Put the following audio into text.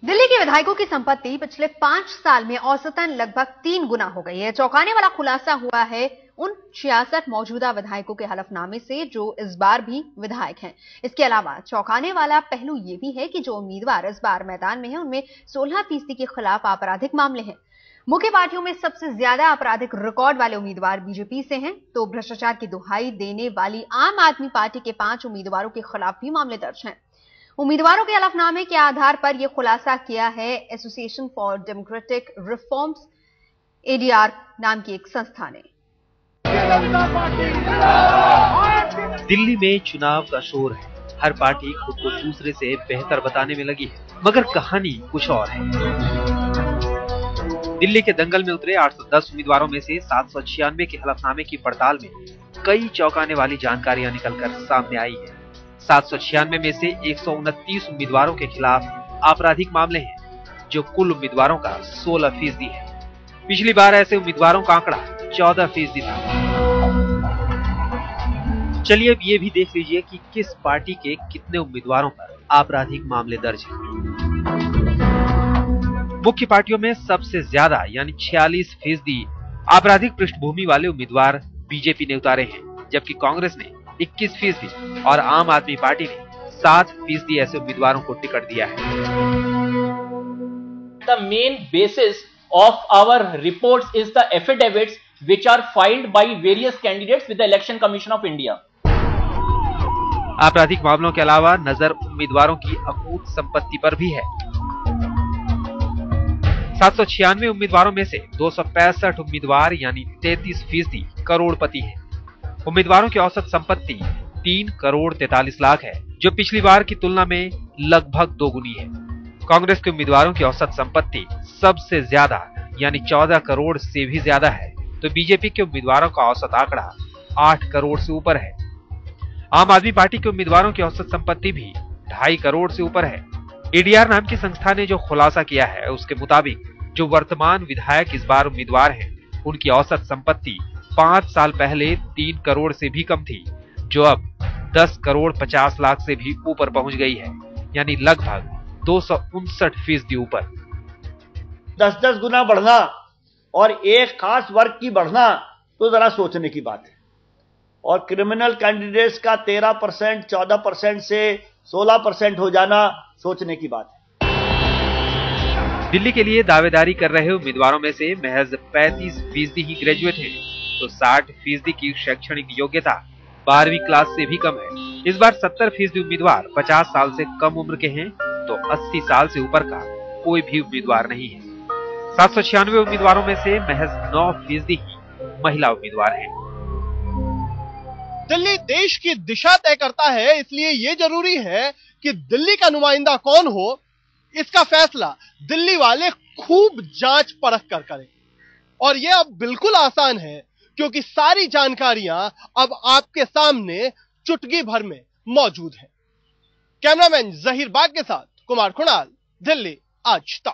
दिल्ली के विधायकों की संपत्ति पिछले 5 साल में औसतन लगभग 3 गुना हो गई है। चौंकाने वाला खुलासा हुआ है उन 66 मौजूदा विधायकों के हलफनामे से जो इस बार भी विधायक हैं। इसके अलावा चौंकाने वाला पहलू यह भी है कि जो उम्मीदवार इस बार मैदान में हैं, उनमें 16% के खिलाफ आपराधिक मामले हैं। मुख्य पार्टियों में सबसे ज्यादा आपराधिक रिकॉर्ड वाले उम्मीदवार बीजेपी से हैं, तो भ्रष्टाचार की दुहाई देने वाली आम आदमी पार्टी के 5 उम्मीदवारों के खिलाफ भी मामले दर्ज हैं। उम्मीदवारों के हलफनामे के आधार पर यह खुलासा किया है association for democratic reforms ADR नाम की एक संस्था ने। दिल्ली में चुनाव का शोर है। हर पार्टी खुद को दूसरे से बेहतर बताने में लगी है, मगर कहानी कुछ और है। दिल्ली के दंगल में उतरे 810 उम्मीदवारों में से 796 के हलफनामे की पड़ताल में कई चौंकाने वाली जानकारियां निकलकर सामने आई है। 796 में से 129 उम्मीदवारों के खिलाफ आपराधिक मामले हैं, जो कुल उम्मीदवारों का 16% है। पिछली बार ऐसे उम्मीदवारों का आंकड़ा 14% था। चलिए अब ये भी देख लीजिए कि किस पार्टी के कितने उम्मीदवारों पर आपराधिक मामले दर्ज हैं। मुख्य पार्टियों में सबसे ज्यादा यानी 46% आपराधिक पृष्ठभूमि वाले उम्मीदवार बीजेपी ने उतारे हैं, जबकि कांग्रेस ने 21% और आम आदमी पार्टी ने 7% ऐसे उम्मीदवारों को टिकट दिया है। The main basis of our reports is the affidavits which are filed by various candidates with the Election Commission of India. आपराधिक मामलों के अलावा नजर उम्मीदवारों की अकूत संपत्ति पर भी है। 796 उम्मीदवारों में से 265 उम्मीदवार यानी 33% करोड़पति हैं। उम्मीदवारों की औसत संपत्ति 3 करोड़ 43 लाख है, जो पिछली बार की तुलना में लगभग दोगुनी है। कांग्रेस के उम्मीदवारों की औसत संपत्ति सबसे ज्यादा यानी 14 करोड़ से भी ज्यादा है, तो बीजेपी के उम्मीदवारों का औसत आंकड़ा 8 करोड़ से ऊपर है। आम आदमी पार्टी के उम्मीदवारों की औसत संपत्ति भी 2.5 करोड़ से ऊपर है। एडीआर नाम की संस्था ने जो खुलासा किया है, उसके मुताबिक जो वर्तमान विधायक इस बार उम्मीदवार हैं, उनकी औसत संपत्ति 5 साल पहले 3 करोड़ से भी कम थी, जो अब 10 करोड़ 50 लाख से भी ऊपर पहुंच गई है, यानी लगभग 259% ऊपर। 10-10 गुना बढ़ना और एक खास वर्ग की बढ़ना तो जरा सोचने की बात है। और क्रिमिनल कैंडिडेट्स का 13%, 14% से 16% हो जाना सोचने की बात है। दिल्ली के लिए दावेदारी कर रहे उम्मीदवारों में से महज 35% ही ग्रेजुएट हैं, तो 60% की शैक्षणिक योग्यता 12वीं क्लास से भी कम है। इस बार 70% उम्मीदवार 50 साल से कम उम्र के हैं, तो 80 साल से ऊपर का कोई भी उम्मीदवार नहीं है। 796 उम्मीदवारों में से महज 9% ही महिला उम्मीदवार हैं। दिल्ली देश की दिशा तय करता है, इसलिए ये जरूरी है कि दिल्ली का नुमाइंदा कौन हो, इसका फैसला दिल्ली वाले खूब जांच परख कर करें। और यह अब बिल्कुल आसान है, क्योंकि सारी जानकारियां अब आपके सामने चुटकी भर में मौजूद हैं। कैमरामैन जहीर बाग के साथ कुमार कुणाल, दिल्ली आज तक।